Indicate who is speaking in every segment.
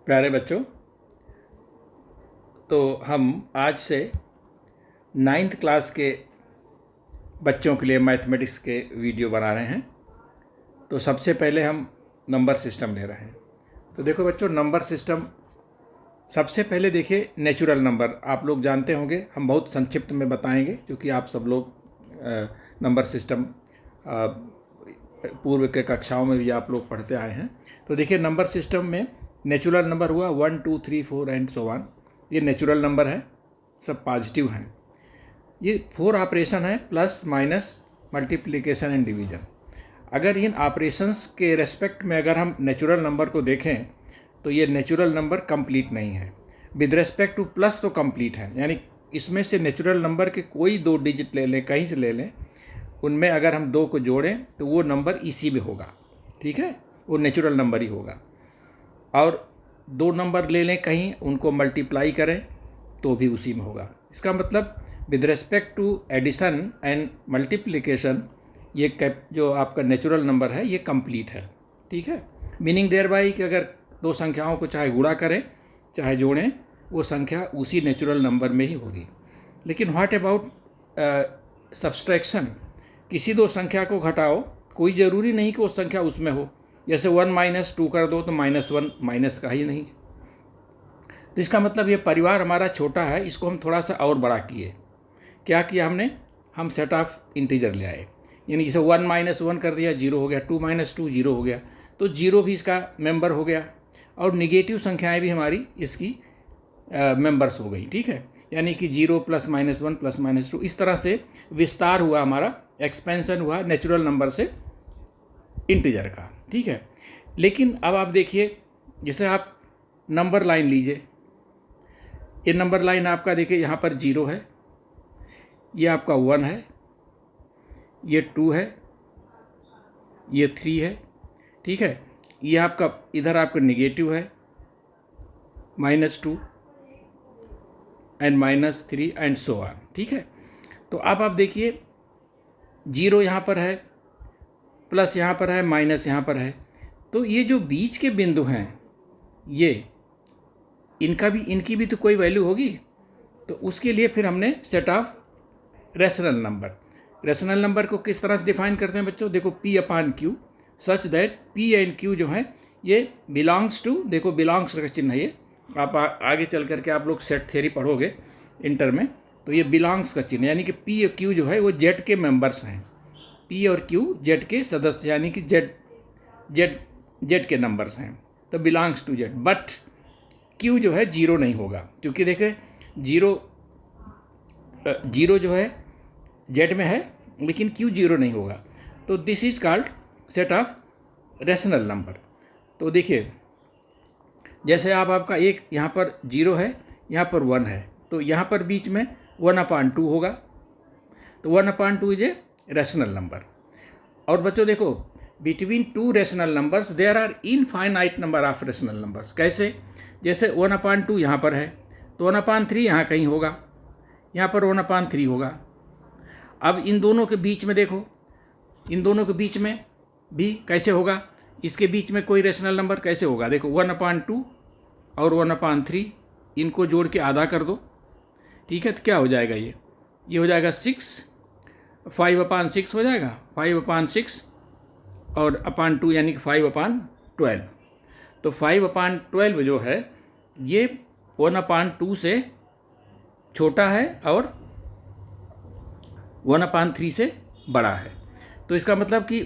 Speaker 1: प्यारे बच्चों, तो हम आज से 9th क्लास के बच्चों के लिए मैथमेटिक्स के वीडियो बना रहे हैं। तो सबसे पहले हम नंबर सिस्टम ले रहे हैं। तो देखो बच्चों, नंबर सिस्टम सबसे पहले देखिए नेचुरल नंबर आप लोग जानते होंगे। हम बहुत संक्षिप्त में बताएंगे क्योंकि आप सब लोग नंबर सिस्टम पूर्व के कक्षाओं में भी आप लोग पढ़ते आए हैं। तो देखिए नंबर सिस्टम में नेचुरल नंबर हुआ 1 2 3 4 एंड सो ऑन। ये नेचुरल नंबर है, सब पॉजिटिव हैं। ये 4 ऑपरेशन है, plus minus multiplication and division. अगर इन ऑपरेशंस के रेस्पेक्ट में अगर हम नेचुरल नंबर को देखें तो ये नेचुरल नंबर कंप्लीट नहीं है। विद रेस्पेक्ट टू प्लस तो कंप्लीट है, यानी इसमें से नेचुरल नंबर के कोई 2 डिजिट ले लें, कहीं से ले लें, उनमें अगर हम 2 को जोड़ें तो वो नंबर इसी में होगा। ठीक है, वो नेचुरल नंबर ही होगा। और 2 नंबर ले लें कहीं, उनको मल्टीप्लाई करें तो भी उसी में होगा। इसका मतलब with respect to addition and multiplication ये जो आपका नेचुरल नंबर है ये कंप्लीट है। ठीक है, मीनिंग देयर बाई कि अगर 2 संख्याओं को चाहे गुणा करें चाहे जोड़ें, वो संख्या उसी नेचुरल नंबर में ही होगी। लेकिन व्हाट अबाउट सब्सट्रैक्शन? किसी 2 संख्या को घटाओ, कोई ज़रूरी नहीं कि वो संख्या उसमें हो। जैसे 1 - 2 कर दो तो -1 माइनस का ही नहीं। तो इसका मतलब ये परिवार हमारा छोटा है, इसको हम थोड़ा सा और बड़ा किए। क्या किया हमने? हम सेट ऑफ इंटीजर ले आए, यानी जैसे 1 - 1 कर दिया 0 हो गया, 2 - 2 0 हो गया, तो 0 भी इसका मेंबर हो गया। और निगेटिव संख्याएं भी हमारी इसकी मेंबर्स हो गई। ठीक है, यानी कि 0 + -1 + -2 इस तरह से विस्तार हुआ, हमारा एक्सपेंशन हुआ नेचुरल नंबर से इंटीजर का। ठीक है, लेकिन अब आप देखिए, जैसे आप नंबर लाइन लीजिए, ये नंबर लाइन आपका देखिए यहाँ पर 0 है, ये आपका 1 है, ये 2 है, ये 3 है। ठीक है, ये आपका इधर आपका निगेटिव है -2 एंड -3 एंड सो ऑन। ठीक है, तो अब आप देखिए 0 यहाँ पर है, प्लस यहाँ पर है, माइनस यहाँ पर है। तो ये जो बीच के बिंदु हैं, ये इनकी भी तो कोई वैल्यू होगी। तो उसके लिए फिर हमने सेट ऑफ रेशनल नंबर को किस तरह से डिफाइन करते हैं बच्चों? देखो P/Q such that P and Q जो है ये बिलोंग्स टू, देखो बिलोंग्स का चिन्ह है ये। आप आगे चल करके आप लोग सेट थ्योरी पढ़ोगे इंटर में, तो ये बिलोंग्स का चिन्ह, यानी कि P और Q जो है वो जेड के मेंबर्स हैं। P और Q जेड के सदस्य, यानी कि जेड के नंबर्स हैं, तो belongs to Z. But Q जो है 0 नहीं होगा, क्योंकि देखे 0 जो है जेड में है, लेकिन Q 0 नहीं होगा। तो this is called set of rational number. तो देखिए, जैसे आपका एक यहाँ पर 0 है, यहाँ पर 1 है, तो यहाँ पर बीच में 1/2 होगा। तो 1/2 इज ए रेशनल नंबर। और बच्चों देखो, between 2 rational numbers there are infinite number of rational numbers. कैसे? जैसे 1/2 यहाँ पर है, तो 1/3 यहाँ कहीं होगा, यहाँ पर 1/3 होगा। अब इन दोनों के बीच में देखो, इन दोनों के बीच में भी कैसे होगा? इसके बीच में कोई रेशनल नंबर कैसे होगा? देखो 1/2 और 1/3 इनको जोड़ के आधा कर दो। ठीक है, तो क्या हो जाएगा? ये हो जाएगा 6, 5/6 हो जाएगा, 5/6 और /2 यानी कि 5/12। तो 5/12 जो है ये 1/2 से छोटा है और 1/3 से बड़ा है। तो इसका मतलब कि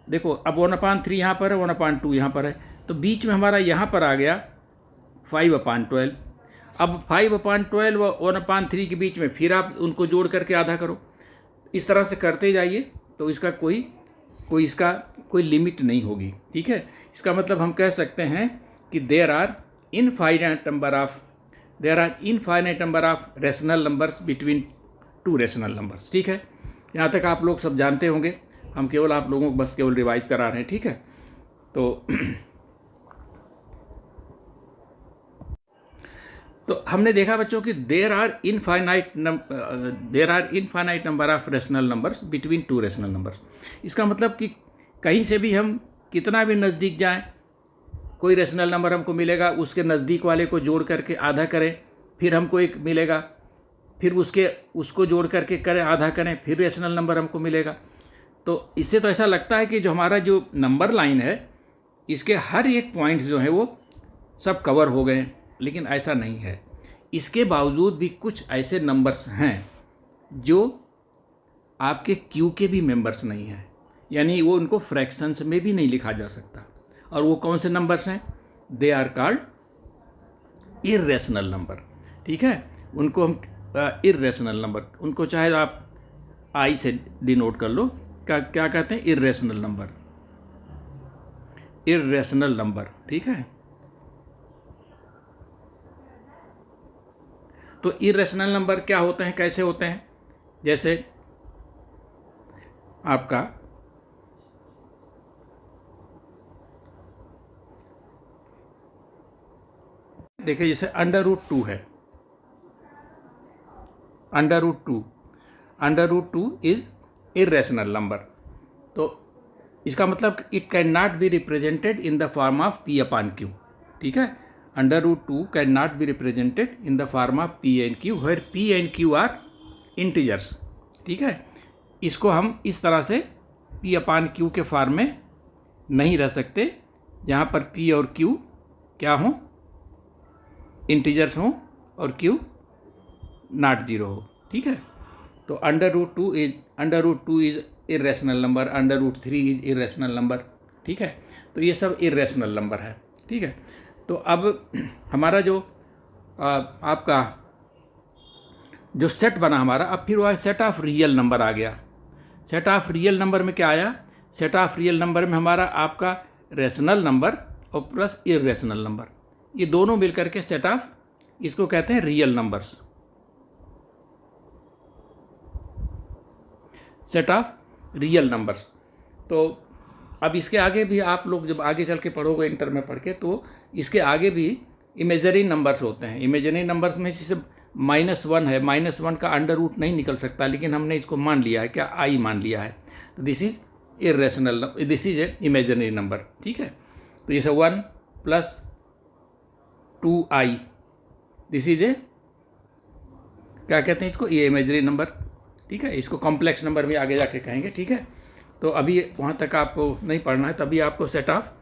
Speaker 1: देखो अब 1/3 यहाँ पर है, 1/2 यहाँ पर है, तो बीच में हमारा यहाँ पर आ गया 5/12। अब 5/12 व 1/3 के बीच में फिर आप उनको जोड़ करके आधा करो। इस तरह से करते जाइए, तो इसका कोई लिमिट नहीं होगी। ठीक है, इसका मतलब हम कह सकते हैं कि there are infinite number of rational numbers between 2 rational numbers. ठीक है, यहाँ तक आप लोग सब जानते होंगे, हम केवल आप लोगों को बस केवल रिवाइज करा रहे हैं। ठीक है, तो हमने देखा बच्चों कि there are infinite number of rational numbers between 2 rational numbers. इसका मतलब कि कहीं से भी हम कितना भी नज़दीक जाएं, कोई रेशनल नंबर हमको मिलेगा, उसके नज़दीक वाले को जोड़ करके आधा करें, फिर हमको एक मिलेगा, फिर उसको जोड़ करके करें, आधा करें, फिर रेशनल नंबर हमको मिलेगा। तो इससे तो ऐसा लगता है कि जो हमारा जो नंबर लाइन है इसके हर एक पॉइंट जो है वो सब कवर हो गए, लेकिन ऐसा नहीं है। इसके बावजूद भी कुछ ऐसे नंबर्स हैं जो आपके क्यू के भी मेंबर्स नहीं हैं, यानी वो उनको फ्रैक्शंस में भी नहीं लिखा जा सकता। और वो कौन से नंबर्स हैं? They are called irrational number. ठीक है, उनको हम इर्रेशनल नंबर, उनको चाहे आप आई से डिनोट कर लो, क्या कहते हैं? Irrational number, irrational number. ठीक है, तो इर्रेशनल नंबर क्या होते हैं, कैसे होते हैं? जैसे आपका देखिए, जैसे √2 है, √2 इज इर्रेशनल नंबर। तो इसका मतलब it can not be represented in the form of P upon Q। ठीक है, √2 can not be represented in the form of P and Q, where P and Q are integers. ठीक है, इसको हम इस तरह से P अपॉन Q के फॉर्म में नहीं रह सकते, जहाँ पर P और Q क्या हों? इंटीजर्स हों, और Q नॉट जीरो हो। ठीक है, तो √2 is irrational number, √3 is irrational number. ठीक है, तो ये सब इर्रेशनल नंबर है। ठीक है, तो अब हमारा जो आपका जो सेट बना हमारा, अब फिर वह सेट ऑफ रियल नंबर आ गया। सेट ऑफ रियल नंबर में क्या आया? सेट ऑफ रियल नंबर में हमारा आपका रेशनल नंबर और प्लस इर्रेशनल नंबर, ये दोनों मिलकर के सेट ऑफ, इसको कहते हैं real numbers, set of real numbers. तो अब इसके आगे भी आप लोग जब आगे चल के पढ़ोगे इंटर में पढ़ के, तो इसके आगे भी इमेजरी नंबर्स होते हैं। इमेजरी नंबर्स में जैसे -1 है, -1 का अंडर रूट नहीं निकल सकता, लेकिन हमने इसको मान लिया है, क्या? आई मान लिया है। तो this is irrational, this is a imagery number. ठीक है, तो जैसे 1 + 2i, दिस इज ए, क्या कहते हैं इसको? ये इमेजरी नंबर। ठीक है, इसको कॉम्प्लेक्स नंबर भी आगे जाके कहेंगे। ठीक है, तो अभी वहाँ तक आपको नहीं पढ़ना है, तभी आपको सेट ऑफ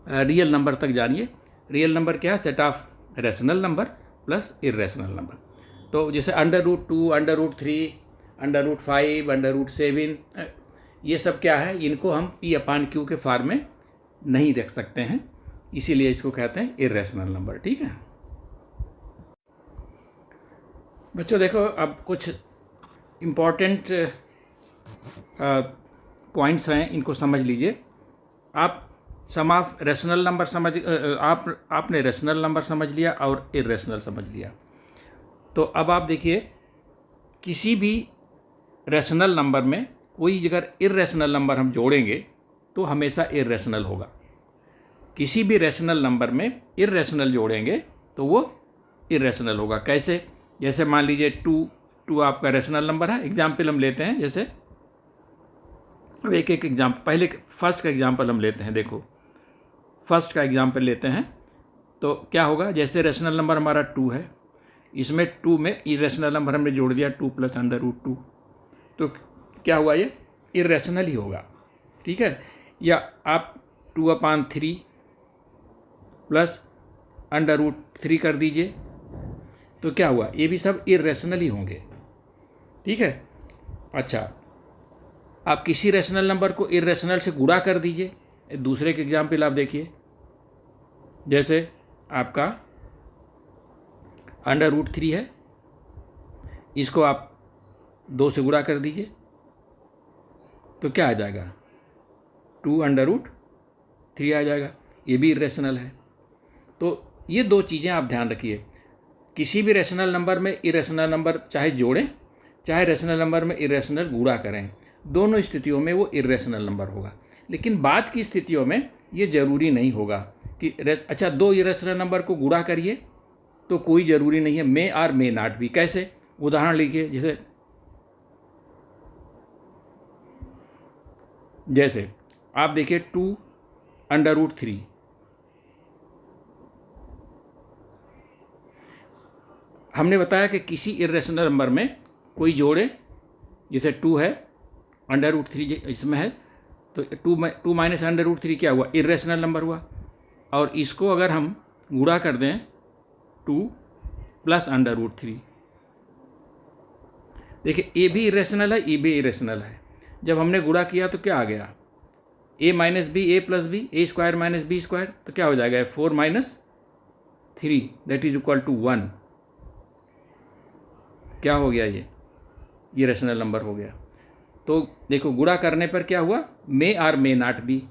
Speaker 1: रियल नंबर तक जानिए। रियल नंबर क्या है? Set of rational number plus irrational number. तो जैसे √2, √3, √5, √7, ये सब क्या है? इनको हम P अपॉन Q के फॉर्म में नहीं रख सकते हैं, इसीलिए इसको कहते हैं इर्रेशनल नंबर। ठीक है बच्चों, देखो अब कुछ इम्पॉर्टेंट पॉइंट्स हैं, इनको समझ लीजिए। आप सम ऑफ रेशनल नंबर आपने रेशनल नंबर समझ लिया और इर्रेशनल समझ लिया। तो अब आप देखिए, किसी भी रेशनल नंबर में कोई अगर इर्रेशनल नंबर हम जोड़ेंगे तो हमेशा इर्रेशनल होगा। किसी भी रेशनल नंबर में इर्रेशनल जोड़ेंगे तो वो इर्रेशनल होगा। कैसे? जैसे मान लीजिए 2 आपका रेशनल नंबर है। एग्जाम्पल हम लेते हैं, जैसे अब एक एग्जाम्पल, पहले फर्स्ट का एग्जाम्पल हम लेते हैं। देखो, फर्स्ट का एग्जाम्पल लेते हैं तो क्या होगा? जैसे रेशनल नंबर हमारा 2 है, इसमें 2 में इरेशनल नंबर हमने जोड़ दिया 2 + √2, तो क्या हुआ? ये इरेशनल ही होगा। ठीक है, या आप 2/3 + √3 कर दीजिए, तो क्या हुआ? ये भी सब इरेशनल ही होंगे। ठीक है, अच्छा, आप किसी रेशनल नंबर को इरेशनल से गुणा कर दीजिए। दूसरे के एग्जाम्पल आप देखिए, जैसे आपका √3 है, इसको आप 2 से गुणा कर दीजिए, तो क्या आ जाएगा? 2√3 आ जाएगा। ये भी इरेशनल है। तो ये दो चीज़ें आप ध्यान रखिए, किसी भी रेशनल नंबर में इरेशनल नंबर चाहे जोड़ें, चाहे रेशनल नंबर में इरेशनल गुणा करें, दोनों स्थितियों में वो इरेशनल नंबर होगा। लेकिन बाद की स्थितियों में ये ज़रूरी नहीं होगा कि अच्छा 2 इरेशनल नंबर को गुणा करिए तो कोई ज़रूरी नहीं है, मे और मे नॉट भी। कैसे? उदाहरण लिखिए, जैसे आप देखिए 2 √3, हमने बताया कि किसी इर्रेशनल नंबर में कोई जोड़े, जैसे 2 है, √3 इसमें है, तो 2 माइनस √3 क्या हुआ, इर्रेशनल नंबर हुआ। और इसको अगर हम गुणा कर दें 2 प्लस √3, देखिए ए भी इरेशनल है, ई भी इरेशनल है। जब हमने गुणा किया तो क्या आ गया, a minus b a plus b, a square minus b square, तो क्या हो जाएगा 4 minus 3 that is equal to 1। क्या हो गया, ये रेशनल नंबर हो गया। तो देखो गुणा करने पर क्या हुआ, मे आर मे नॉट बी,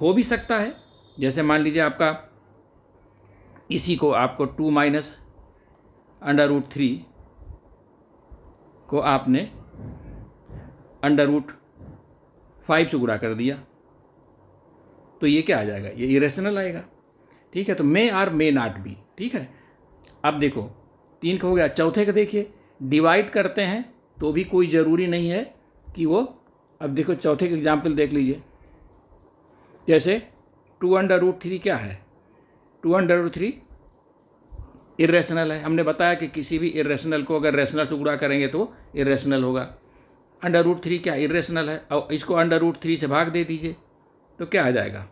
Speaker 1: हो भी सकता है। जैसे मान लीजिए आपका इसी को आपको 2 माइनस √3 को आपने √5 से गुणा कर दिया, तो ये क्या आ जाएगा, ये इरेशनल आएगा। ठीक है, तो may or may not B. ठीक है, अब देखो 3 का हो गया। चौथे का देखिए, डिवाइड करते हैं तो भी कोई ज़रूरी नहीं है कि वो, अब देखो चौथे का एग्जाम्पल देख लीजिए। जैसे 2√3 क्या है, 2√3 इरेशनल है। हमने बताया कि किसी भी इरेशनल को अगर रेशनल से गुणा करेंगे तो इरेशनल होगा। √3 क्या इरेशनल है, और इसको √3 से भाग दे दीजिए तो क्या आ जाएगा,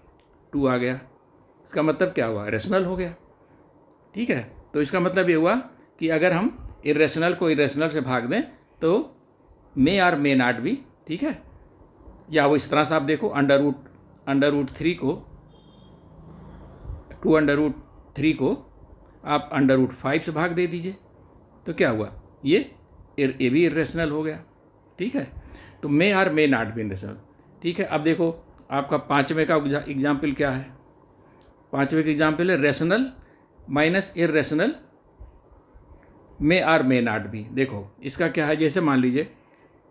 Speaker 1: 2 आ गया। इसका मतलब क्या हुआ, रेशनल हो गया। ठीक है, तो इसका मतलब ये हुआ कि अगर हम इरेशनल को इरेशनल से भाग दें तो may or may not B. ठीक है, या वो इस तरह से आप देखो, √3 को 2√3 को आप √5 से भाग दे दीजिए तो क्या हुआ, ये भी इरेशनल हो गया। ठीक है, तो may or may not be irrational. ठीक है, अब देखो आपका 5वें का एग्जाम्पल क्या है। 5वें का एग्जाम्पल है rational minus irrational may or may not be. देखो इसका क्या है, जैसे मान लीजिए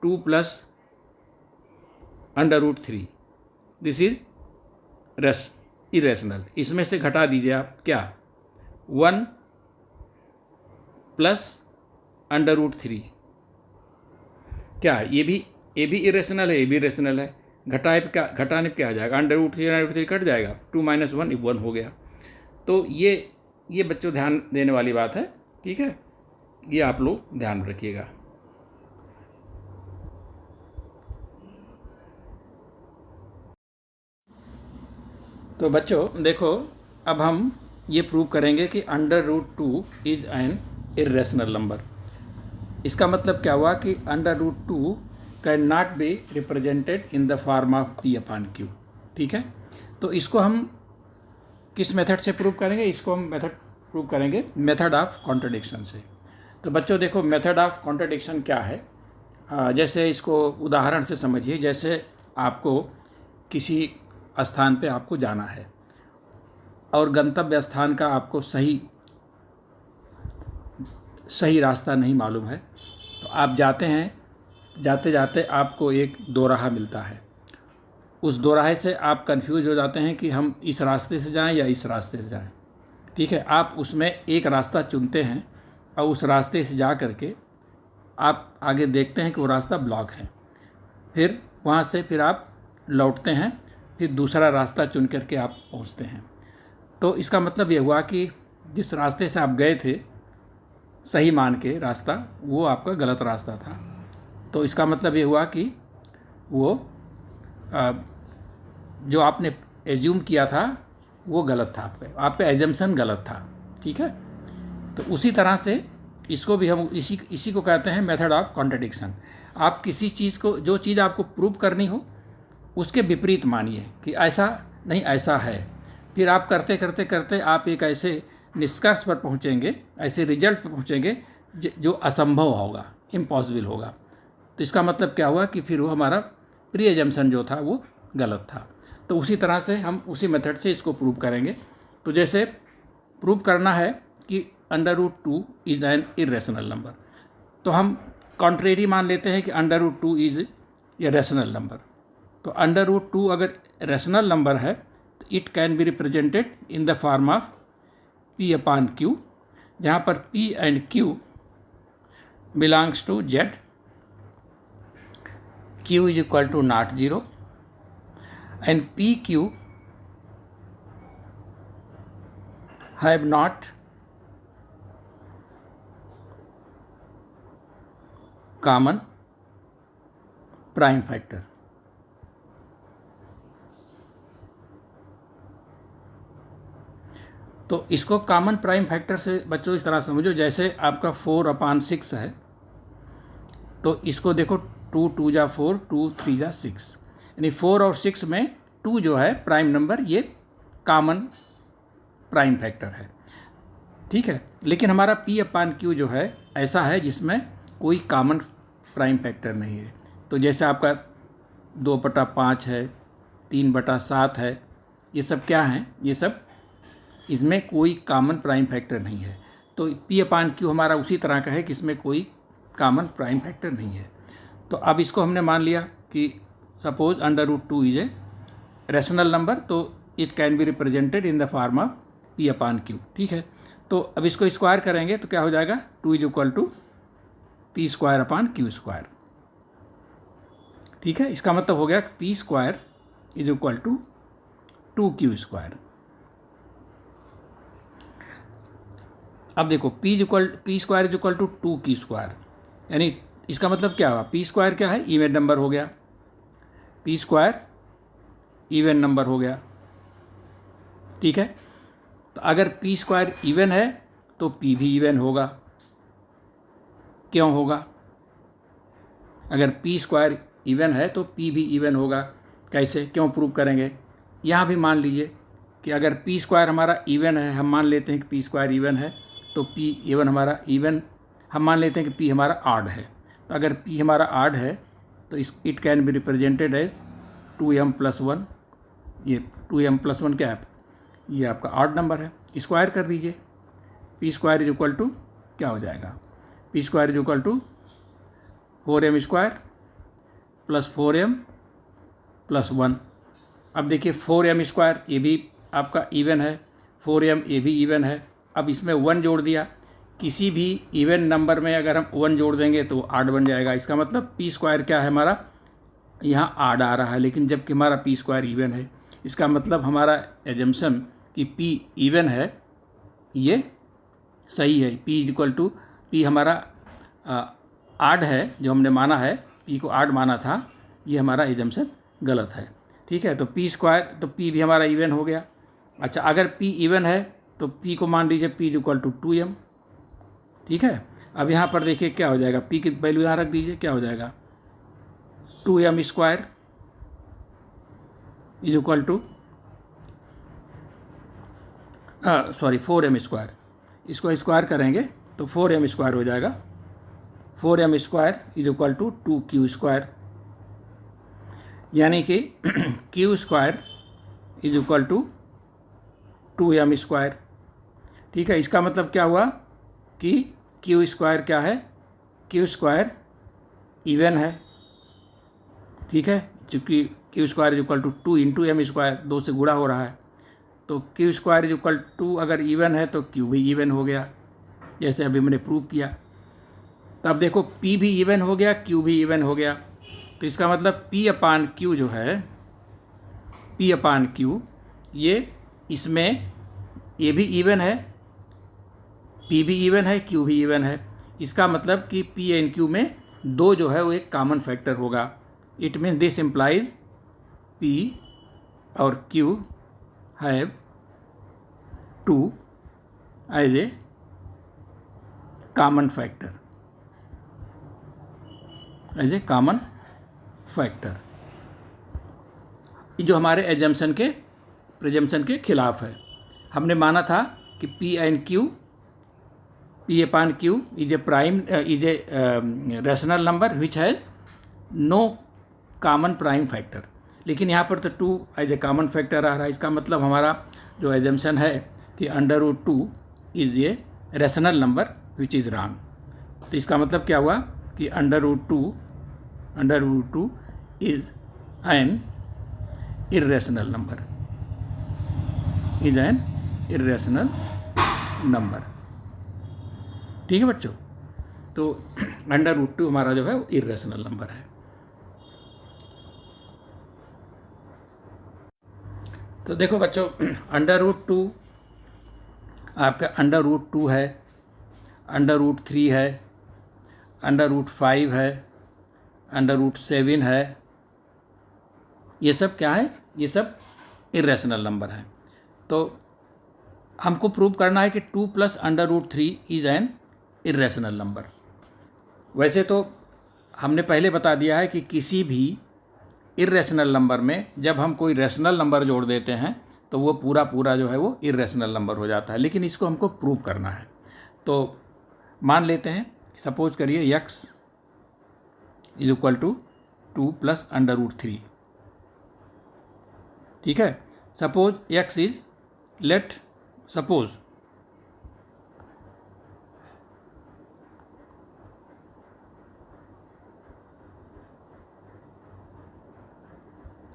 Speaker 1: 2 प्लस √3, दिस इज इरेशनल। इसमें से घटा दीजिए आप क्या, 1 प्लस √3 क्या है, ये भी इरेशनल है, ये भी इरेशनल है। घटाने पर क्या आ जाएगा, √3 कट जाएगा, 2 माइनस 1 हो गया। तो ये बच्चों ध्यान देने वाली बात है। ठीक है, ये आप लोग ध्यान रखिएगा। तो बच्चों देखो, अब हम ये प्रूव करेंगे कि √2 इज एन इरेशनल नंबर। इसका मतलब क्या हुआ कि √2 can not be represented in the form of P/Q। ठीक है, तो इसको हम किस मेथड से प्रूव करेंगे, इसको हम मेथड प्रूव करेंगे मेथड ऑफ कॉन्ट्रडिक्शन से। तो बच्चों देखो मेथड ऑफ कॉन्ट्रडिक्शन क्या है, जैसे इसको उदाहरण से समझिए। जैसे आपको किसी स्थान पे आपको जाना है और गंतव्य स्थान का आपको सही रास्ता नहीं मालूम है, तो आप जाते हैं, जाते जाते आपको एक दोराहा मिलता है। उस दोराहे से आप कंफ्यूज हो जाते हैं कि हम इस रास्ते से जाएं या इस रास्ते से जाएं। ठीक है, आप उसमें एक रास्ता चुनते हैं और उस रास्ते से जा कर के आप आगे देखते हैं कि वो रास्ता ब्लॉक है। फिर वहाँ से फिर आप लौटते हैं, फिर दूसरा रास्ता चुन करके आप पहुँचते हैं। तो इसका मतलब ये हुआ कि जिस रास्ते से आप गए थे सही मान के रास्ता, वो आपका गलत रास्ता था। तो इसका मतलब ये हुआ कि वो जो आपने एज्यूम किया था वो गलत था, आप पे एजम्पशन गलत था। ठीक है, तो उसी तरह से इसको भी हम इसी को कहते हैं मेथड ऑफ कॉन्ट्रडिक्शन। आप किसी चीज़ को, जो चीज़ आपको प्रूव करनी हो उसके विपरीत मानिए कि ऐसा नहीं ऐसा है, फिर आप करते करते करते आप एक ऐसे निष्कर्ष पर पहुँचेंगे, ऐसे रिजल्ट पर पहुँचेंगे जो असंभव होगा, इम्पॉसिबल होगा। तो इसका मतलब क्या हुआ कि फिर वो हमारा प्री एजम्पशन जो था वो गलत था। तो उसी तरह से हम उसी मेथड से इसको प्रूव करेंगे। तो जैसे प्रूव करना है कि √2 इज एन इरेशनल नंबर, तो हम कॉन्ट्रेरी मान लेते हैं कि √2 इज ए रेशनल नंबर। तो √2 अगर रेशनल नंबर है तो it can be represented in the form of P/Q, जहाँ पर P and Q belongs to Z, Q is equal to not 0 and PQ have not common prime factor. तो इसको common prime factor से बच्चों इस तरह समझो, जैसे आपका 4/6 है, तो इसको देखो 2 2 जा 4, 2 3 जा 6, यानी 4 और 6 में 2 जो है प्राइम नंबर, ये कॉमन प्राइम फैक्टर है, ठीक है। लेकिन हमारा P/Q जो है ऐसा है जिसमें कोई कॉमन प्राइम फैक्टर नहीं है। तो जैसे आपका 2/5 है, 3/7 है, ये सब क्या हैं, ये सब इसमें कोई कॉमन प्राइम फैक्टर नहीं है। तो P/Q हमारा उसी तरह का है कि इसमें कोई कॉमन प्राइम फैक्टर नहीं है। तो अब इसको हमने मान लिया कि suppose √2 is a rational number, तो it can be represented in the form of P/Q, ठीक है। तो अब इसको स्क्वायर करेंगे तो क्या हो जाएगा, 2 इज इक्वल टू P²/Q², ठीक है। इसका मतलब हो गया P² is equal to 2Q²। अब देखो P² is equal to 2Q², यानी इसका मतलब क्या हुआ, P² क्या है, इवन नंबर हो गया, P² इवन नंबर हो गया, ठीक है। तो अगर P² इवन है तो P भी इवन होगा। क्यों होगा, अगर P² इवन है तो P भी इवन होगा। कैसे, क्यों प्रूव करेंगे, यहाँ भी मान लीजिए कि अगर P² हमारा इवन है, हम मान लेते हैं कि P² इवन है, तो P इवन हमारा इवन, हम मान लेते हैं कि P हमारा ऑड है। तो अगर P हमारा ऑड है तो it can be represented as 2m+1। ये 2m+1 क्या है, ये आपका ऑड नंबर है। स्क्वायर कर दीजिए, P² इज इक्वल टू क्या हो जाएगा, P² is equal to 4m² + 4m + 1। अब देखिए 4m² ये भी आपका इवन है, 4m ये भी इवन है। अब इसमें 1 जोड़ दिया, किसी भी इवन नंबर में अगर हम 1 जोड़ देंगे तो ऑड बन जाएगा। इसका मतलब P² क्या है हमारा, यहाँ ऑड आ रहा है, लेकिन जबकि हमारा P² इवन है। इसका मतलब हमारा एजम्पशन कि P इवन है ये सही है। P हमारा ऑड है, जो हमने माना है, P को ऑड माना था, ये हमारा एजम्पशन गलत है, ठीक है। तो P² तो P भी हमारा इवन हो गया। अच्छा, अगर P इवन है तो P को मान लीजिए P is equal to 2m, ठीक है। अब यहाँ पर देखिए क्या हो जाएगा, P की वैल्यू यहाँ रख दीजिए, क्या हो जाएगा, 2m² is equal to 4m²। इसको स्क्वायर करेंगे तो 4m² हो जाएगा। 4m² is equal to 2Q², यानी कि Q² is equal to 2m², ठीक है। इसका मतलब क्या हुआ कि Q² क्या है, Q² इवन है, ठीक है, चूँकि Q² is equal to 2 × m², 2 से गुणा हो रहा है। तो Q² इज इक्वल टू अगर इवन है तो Q भी इवन हो गया, जैसे अभी मैंने प्रूव किया। तो अब देखो P भी इवन हो गया, Q भी इवन हो गया। तो इसका मतलब P/Q जो है, P/Q ये इसमें ये भी इवन है, P भी इवन है, Q भी इवन है। इसका मतलब कि P एंड Q में 2 जो है वो एक कॉमन फैक्टर होगा। It means this implies P और Q have 2 as a common factor, as a common factor, जो हमारे एजम्पशन के प्रिजम्पशन के खिलाफ है। हमने माना था कि P/Q is a rational number which has no common prime factor, लेकिन यहाँ पर तो 2 एज ए कॉमन फैक्टर आ रहा है। इसका मतलब हमारा जो एजम्पशन है कि √2 is a rational number which is wrong. तो इसका मतलब क्या हुआ कि √2 is an irrational number, is an irrational number, ठीक है बच्चों। तो √2 हमारा जो है वो इर्रेशनल नंबर है। तो देखो बच्चों, √2 आपका √2 है, √3 है, √5 है, √7 है, ये सब क्या है? ये सब इरेशनल नंबर है। तो हमको प्रूव करना है कि 2 + √3 इज़ एन इरेशनल नंबर। वैसे तो हमने पहले बता दिया है कि किसी भी इरेशनल नंबर में जब हम कोई रेशनल नंबर जोड़ देते हैं तो वो पूरा जो है वो इरेशनल नंबर हो जाता है, लेकिन इसको हमको प्रूव करना है। तो मान लेते हैं, सपोज करिए x = 2 + √3, ठीक है। Suppose x is suppose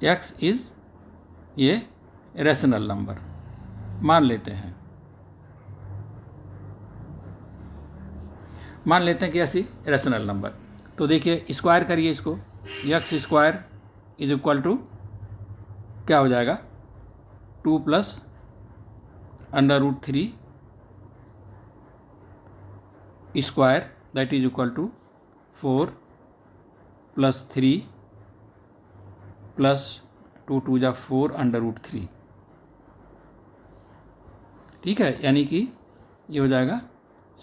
Speaker 1: x is ये रेशनल नंबर मान लेते हैं कि ऐसी रेशनल नंबर। तो देखिए स्क्वायर करिए इसको, x² = क्या हो जाएगा? 2 + √3 square, that is equal to 4 + 3 + 2 × 2 = 4 √3, ठीक है। यानी कि ये हो जाएगा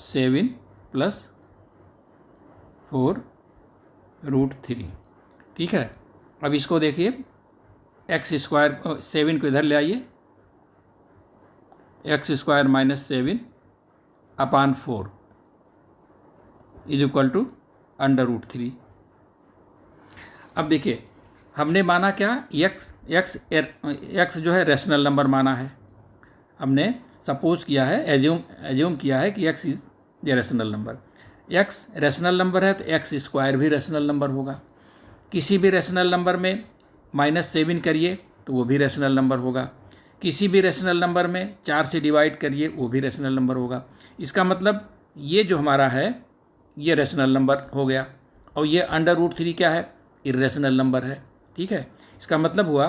Speaker 1: 7 + 4 √3, ठीक है। अब इसको देखिए, x² 7 को इधर ले आइए, x² - 7 / 4 इज इक्वल टू √3। अब देखिए हमने माना क्या? x जो है रेशनल नंबर माना है। हमने सपोज किया है, एज्यूम किया है कि x is a rational number. x rational number है तो x² भी रेशनल नंबर होगा। किसी भी रेशनल नंबर में -7 करिए तो वो भी रेशनल नंबर होगा। किसी भी रेशनल नंबर में 4 से डिवाइड करिए वो भी रेशनल नंबर होगा। इसका मतलब ये जो हमारा है ये रेशनल नंबर हो गया, और ये √3 क्या है? इरेशनल नंबर है, ठीक है। इसका मतलब हुआ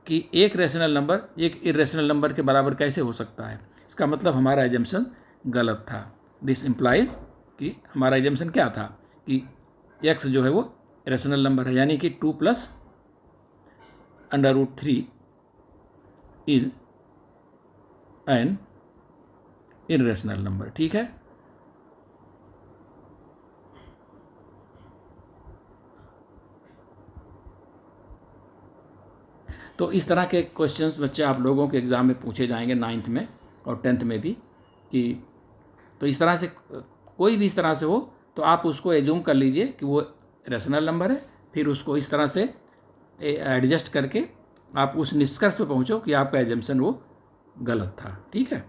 Speaker 1: कि एक रेशनल नंबर एक इरेशनल नंबर के बराबर कैसे हो सकता है? इसका मतलब हमारा एजम्पशन गलत था। दिस इम्प्लाइज कि हमारा एजम्पशन क्या था कि x जो है वो रेशनल नंबर है, यानी कि 2 + √3 इज एन इरेशनल नंबर, ठीक है। तो इस तरह के क्वेश्चंस बच्चे आप लोगों के एग्ज़ाम में पूछे जाएंगे 9th में और 10th में भी, कि तो इस तरह से कोई भी इस तरह से हो तो आप उसको एज्यूम कर लीजिए कि वो रेशनल नंबर है, फिर उसको इस तरह से एडजस्ट करके आप उस निष्कर्ष पर पहुँचो कि आपका एजम्पशन वो गलत था, ठीक है।